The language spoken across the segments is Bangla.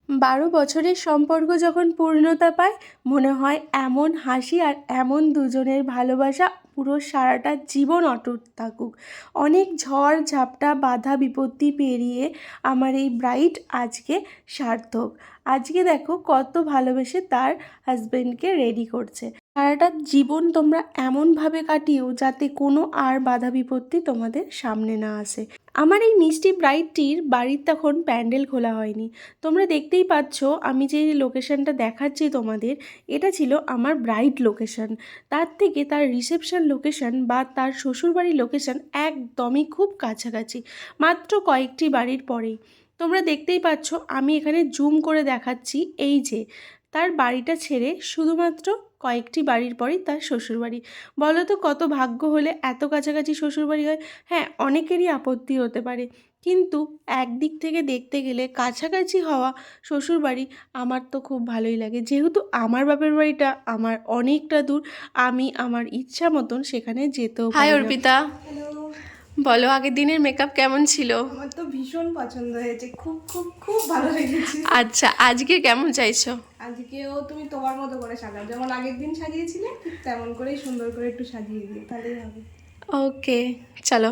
12 বছরের সম্পর্ক যখন পূর্ণতা পায় মনে হয় এমন হাসি আর এমন দুজনের ভালোবাসা পুরো সারাটা জীবন অটুট থাকুক। অনেক ঝড় ঝাপটা বাধা বিপত্তি পেরিয়ে আমার এই ব্রাইড আজকে সার্থক। আজকে দেখো কত ভালোবেসে তার হাজবেন্ডকে রেডি করছে। সারাটা জীবন তোমরা এমনভাবে কাটিও যাতে কোনো আর বাধা বিপত্তি তোমাদের সামনে না আসে। আমার এই মিষ্টি ব্রাইডটির বাড়ির তখন প্যান্ডেল খোলা হয়নি। তোমরা দেখতেই পাচ্ছ আমি যে লোকেশনটা দেখাচ্ছি তোমাদের, এটা ছিল আমার ব্রাইড লোকেশন। তার থেকে তার রিসেপশন লোকেশন বা তার শ্বশুরবাড়ির লোকেশন একদমই খুব কাছাকাছি, মাত্র কয়েকটি বাড়ির পরেই। তোমরা দেখতেই পাচ্ছ আমি এখানে জুম করে দেখাচ্ছি, এই যে তার বাড়িটা ছেড়ে শুধুমাত্র কয়েকটি বাড়ির পরেই তার শ্বশুরবাড়ি। বলো তো কত ভাগ্য হলে এত কাছাকাছি শ্বশুরবাড়ি হয়। হ্যাঁ, অনেকেরই আপত্তি হতে পারে, কিন্তু একদিক থেকে দেখতে গেলে কাছাকাছি হওয়া শ্বশুরবাড়ি আমার তো খুব ভালোই লাগে। যেহেতু আমার বাপের বাড়িটা আমার অনেকটা দূর, আমি আমার ইচ্ছা মতন সেখানে যেতেও পারি। হাই অর্পিতা, বলো আগের দিনের মেকআপ কেমন ছিল? আমার তো ভীষণ পছন্দ হয়েছে, খুব খুব খুব ভালো লেগেছে। আচ্ছা, আজকে কেমন চাইছো? আজকেও তুমি তোমার মতো করে সাজাও, যেমন আগের দিন সাজিয়েছিলে ঠিক তেমন করেই সুন্দর করে একটু সাজিয়ে দিও, তাহলেই হবে। ওকে, চলো।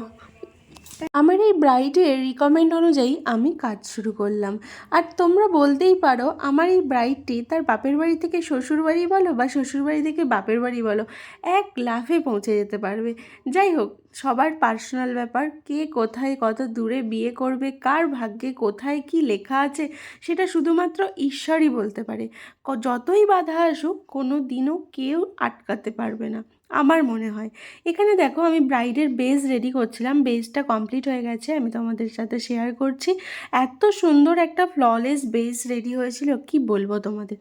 আমার এই ব্রাইডের রিকমেন্ড অনুযায়ী আমি কাজ শুরু করলাম। আর তোমরা বলতেই পারো আমার এই ব্রাইডটি তার বাপের বাড়ি থেকে শ্বশুর বাড়ি বলো বা শ্বশুর বাড়ি থেকে বাপের বাড়ি বলো, এক লাফে পৌঁছে যেতে পারবে। যাই হোক, সবার পার্সোনাল ব্যাপার, কে কোথায় কত দূরে বিয়ে করবে, কার ভাগ্যে কোথায় কি লেখা আছে সেটা শুধুমাত্র ঈশ্বরই বলতে পারে। যতই বাধা আসুক কোনো দিনও কেউ আটকাতে পারবে না আমার মনে হয়। এখানে দেখো আমি ব্রাইডের বেস রেডি করছিলাম, বেসটা কমপ্লিট হয়ে গেছে, আমি তোমাদের সাথে শেয়ার করছি। এত সুন্দর একটা ফ্ললেস বেস রেডি হয়েছিল কি বলবো তোমাদের।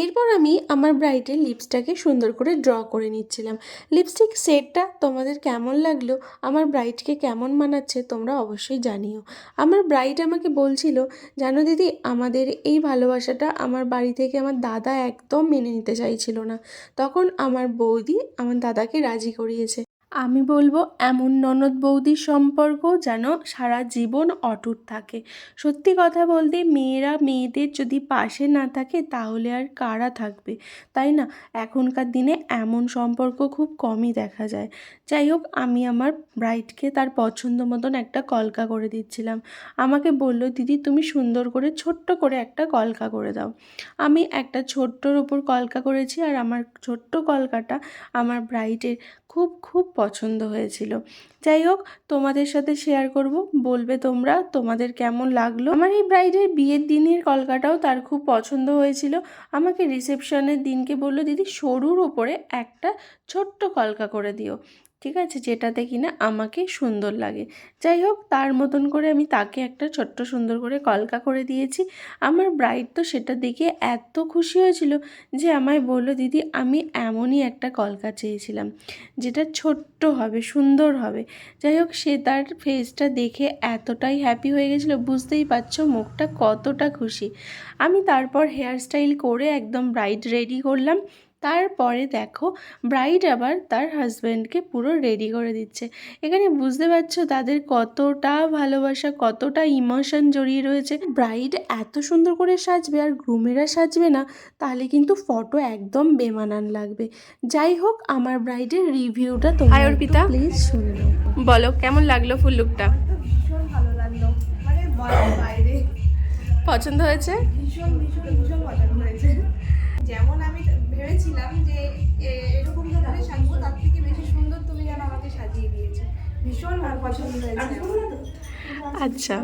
এরপর আমি আমার ব্রাইডের লিপসটাকে সুন্দর করে ড্র করে নিচ্ছিলাম। লিপস্টিক সেটটা তোমাদের কেমন লাগলো, আমার ব্রাইডকে কেমন মানাচ্ছে তোমরা অবশ্যই জানিও। আমার ব্রাইড আমাকে বলছিল, জানো দিদি আমাদের এই ভালোবাসাটা আমার বাড়ি থেকে আমার দাদা একদম মেনে নিতে চাইছিল না, তখন আমার বৌদি আমার দাদাকে রাজি করিয়েছে। আমি বলবো এমন ননদ বৌদির সম্পর্ক যেন সারা জীবন অটুট থাকে। সত্যি কথা বলতে মেয়েরা মেয়েদের যদি পাশে না থাকে তাহলে আর কারা থাকবে, তাই না? এখনকার দিনে এমন সম্পর্ক খুব কমই দেখা যায়। যাই হোক, আমি আমার ব্রাইডকে তার পছন্দ মতন একটা কলকা করে দিচ্ছিলাম। আমাকে বললো, দিদি তুমি সুন্দর করে ছোট্ট করে একটা কলকা করে দাও। আমি একটা ছোট্টর ওপর কলকা করেছি, আর আমার ছোট্ট কলকাটা আমার ব্রাইডের খুব খুব পছন্দ হয়েছিল। যাই হোক, তোমাদের সাথে শেয়ার করব, বলবে তোমরা তোমাদের কেমন লাগলো। আমার এই ব্রাইডের বিয়ের দিনের কলকাটাও তার খুব পছন্দ হয়েছিল। আমাকে রিসেপশনের দিনকে বললো, দিদি সরুর ওপরে একটা ছোট্ট কলকা করে দিও, ঠিক আছে, যেটাতে কিনা আমাকে সুন্দর লাগে। যাই হোক, তার মতন করে আমি তাকে একটা ছোট্ট সুন্দর করে কলকা করে দিয়েছি। আমার ব্রাইড তো সেটা দেখে এত খুশি হয়েছিল যে আমায় বলল, দিদি আমি এমনই একটা কলকা চেয়েছিলাম যেটা ছোট্ট হবে, সুন্দর হবে। যাই হোক, সে তার ফেসটা দেখে এতটাই হ্যাপি হয়ে গেছিলো, বুঝতেই পারছো মুখটা কতটা খুশি। আমি তারপর হেয়ার স্টাইল করে একদম ব্রাইড রেডি করলাম। তারপরে দেখো ব্রাইড আবার তার হাজব্যান্ডকে পুরো রেডি করে দিচ্ছে। এখানে বুঝতে পারছো তাদের কতটা ভালোবাসা, কতটা ইমোশন জড়িয়ে রয়েছে। ব্রাইড এত সুন্দর করে সাজবে আর গ্রুমেরা সাজবে না, তাহলে কিন্তু ফটো একদম বেমানান লাগবে। যাই হোক, আমার ব্রাইডের রিভিউটা তোমরা অর্পিতা প্লিজ শুনে নাও। বলো কেমন লাগলো ফুল লুকটা? তো ভীষণ ভালো লাগলো, মানে বলার বাইরে। পছন্দ হয়েছে? ভীষণ ভীষণ ভীষণ পছন্দ হয়েছে। যেমন আমি ভেবেছিলাম যে এরকম ধরনের সাজবো, তার থেকে বেশি সুন্দর তুমি যেন আমাকে সাজিয়ে দিয়েছো। ভীষণ ভালো পছন্দ হয়েছে। আচ্ছা,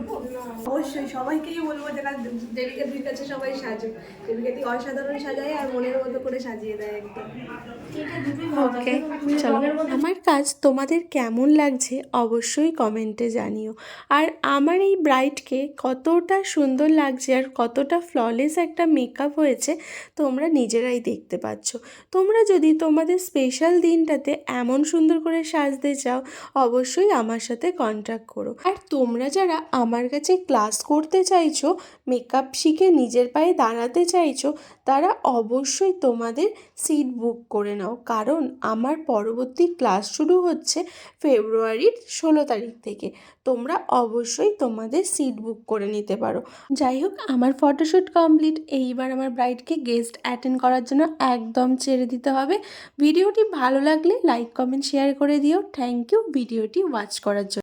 অবশ্যই সবাইকেই বলবো যারা দেবিকা দিদির কাছে সবাই সাজো। দেবিকা দি অসাধারণ সাজায় আর মনের মতো করে সাজিয়ে দেয় একদম। ওকে, চলো। আমার কাজ তোমাদের কেমন লাগছে অবশ্যই কমেন্টে জানিও। আর আমার এই ব্রাইডকে কতটা সুন্দর লাগছে আর কতটা ফ্ললেস একটা মেকআপ হয়েছে তোমরা নিজেরাই দেখতে পাচ্ছ। তোমরা যদি তোমাদের স্পেশাল দিনটাতে এমন সুন্দর করে সাজতে চাও অবশ্যই আমার সাথে কন্ট্যাক্ট করো। আর তোমরা যারা আমার কাছে ক্লাস করতে চাইছো, মেকআপ শিখে নিজের পায়ে দাঁড়াতে চাইছো, তারা অবশ্যই তোমাদের সিট বুক করে নাও, কারণ আমার পরবর্তী ক্লাস শুরু হচ্ছে ফেব্রুয়ারির 16 তারিখ থেকে। তোমরা অবশ্যই তোমাদের সিট বুক করে নিতে পারো। যাই হোক, আমার ফটোশ্যুট কমপ্লিট। এইবার আমার ব্রাইডকে গেস্ট অ্যাটেন্ড করার জন্য একদম ছেড়ে দিতে হবে। ভিডিওটি ভালো লাগলে লাইক, কমেন্ট, শেয়ার করে দিও। থ্যাংক ইউ ভিডিওটি ওয়াচ করার জন্য।